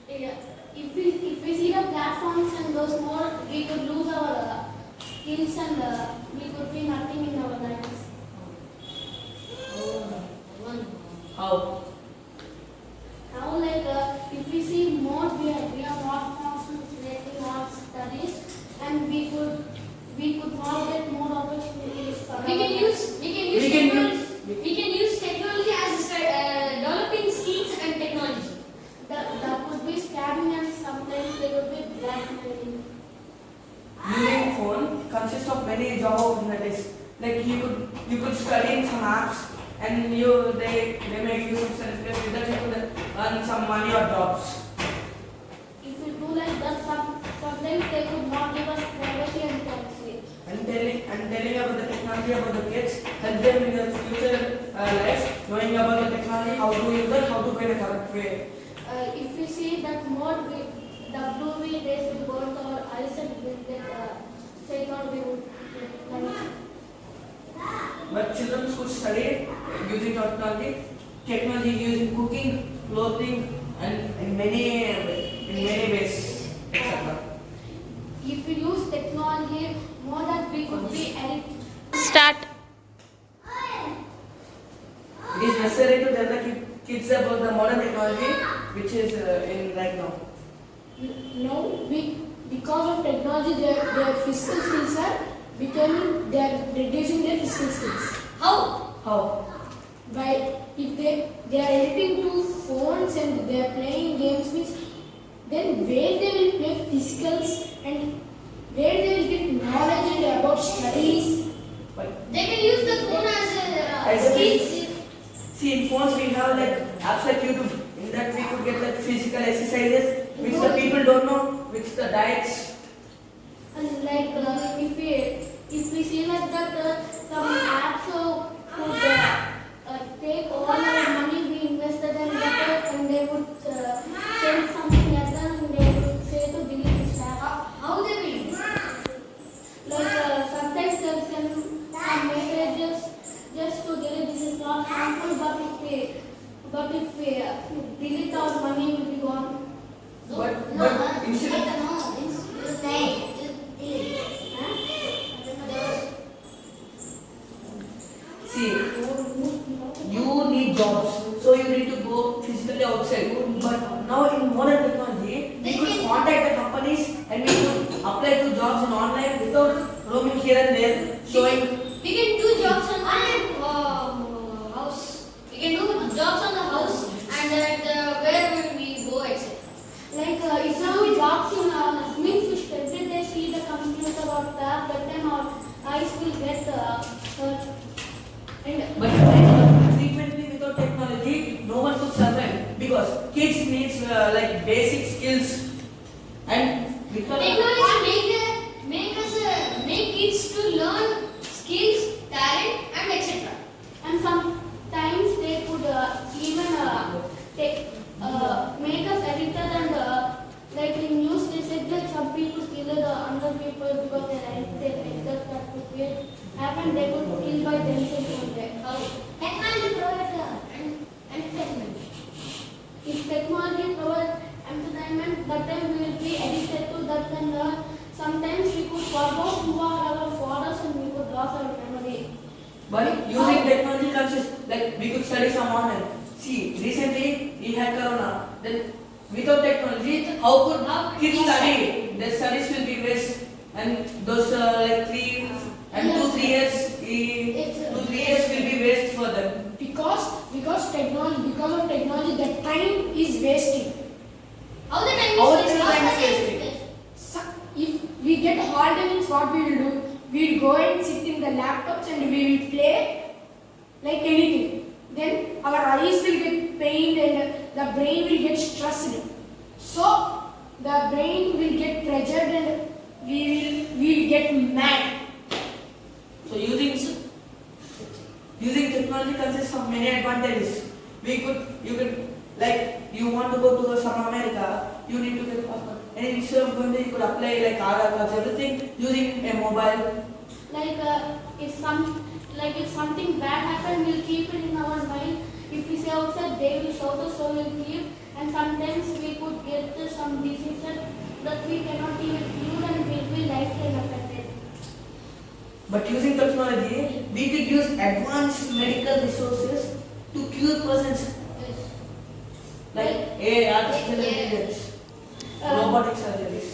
Yeah. If we see the platforms and those more, we could lose our skills and we could be nothing in our lives. How? Now, like if we see more, we are not concentrating on studies, and we could not get more opportunities. For We can our use We can technology. use- We can use technology as developing skills and technology. that could be scamming, and sometimes they could be blackmailing. Using phone consists of many job opportunities. Like you could study in some apps and they make use of certificates with that you could earn some money or jobs. If we do like that, sometimes they could not give us privacy and privacy. And telling about the technology about the kids, help them in their future life, knowing about the technology, how to use it, how to go in a correct way. If we see that more the blue rays will go into our eyes and will get signal, we would get blind. But children should study using technology using cooking, clothing, and in many ways, etc. If we use technology more, that we could be addicted. Start. It is necessary to tell the kids about the modern technology which is in right now. No, because of technology, their physical skills are becoming, they are reducing their physical skills. How? How? By if they are editing to phones and they are playing games, means then where they will play physicals and where they will get knowledge and about studies. But They can use the phone as As a skills. see, in phones we have like apps like YouTube. In that we could get like physical exercises which the people don't know, which the diets. And like if we see like that some apps could take all our money we invested in that and they would send something else and they would say to delete this app. How they will use? Like sometimes they'll send some messages just to delete. This is not harmful, but if we delete our money will be gone. But instead see, you need jobs, so you need to go physically outside. But now in modern technology, we could contact the companies and we could apply to jobs in online without roaming here and there, showing. We can do jobs on the house. We can do jobs on the house and where will we go, etc. Like if now jobs in means we every day see the computer or tab, that time our eyes will get hurt. And But frequently without technology, no one could survive because kids needs like basic skills and because Technology make kids to learn skills, talent, and etc. and sometimes they could even take make us addicted and like in news they said that some people kill other people because they are addicted. That could be happen. They could kill by themselves one day. Technology provides entertainment. If technology provides entertainment, that time we will be addicted to that and sometimes we could forget who are our fathers and we could lose our memory. but using technology consists like we could study from online. See, recently we had corona. Then without technology, how could kids study? Their studies will be waste, and those like 3 and 2-3 years, 2-3 years will be waste for them. Because of technology, the time is wasting. How the time How is the wasted? time is wasting? If we get holiday means what we will do? We will go and sit in the laptops and we will play like anything. Then our eyes will get pained and the brain will get stressed. So the brain will get pressured and we will get mad. So using technology consists of many advantages. You could like you want to go to some America, you need to get passport. And instead of going there, you could apply like Aadhaar cards, everything using a mobile. Like if something bad happened, we'll keep it in our mind. If we say outside, they will shout us, so we'll keep. And sometimes we could get get some diseases that we cannot even cure and will be lifetime affected. But using technology, we could use advanced medical resources to cure persons Yes. like AI, artificial Yeah. intelligence, Uh, robotic surgeries.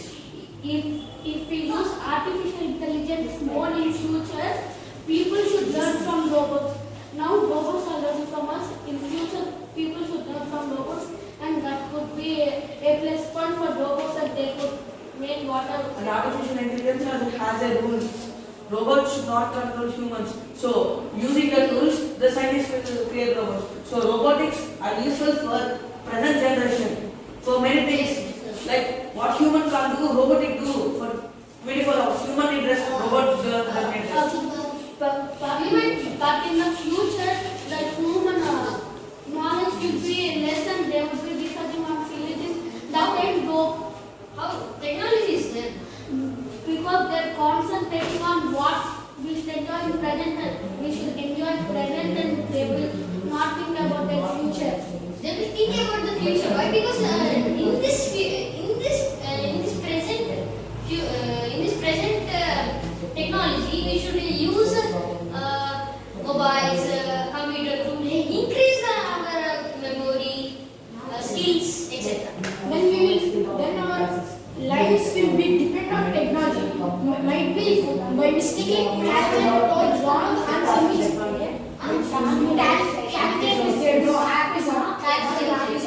If we use artificial intelligence more in future, people should learn from robots. Now robots are learning from us. In future, people should learn from robots, and that could be a plus point for robots that they could make whatever. And artificial intelligence has a rules. Robots should not control humans. So, using the tools, the scientists will create robots. So, robotics are useful for present generation. For many things, like what human can't do, robotic do for 24 hours. Human interest, robot doesn't interest. But in the future, the human knowledge will be less and they will be researching on villages. That can go How technology is there? because they're concentrating on what we should enjoy in present and we should enjoy present and they will not think about their future. They will think about the future. Why? Because in this present technology, we should use mobiles, computer to increase our memory, skills, etc. Then our lives will be depend on technology. Might be by mistaking calculator or wrong answer means calculator is there. No app is on. Calculator is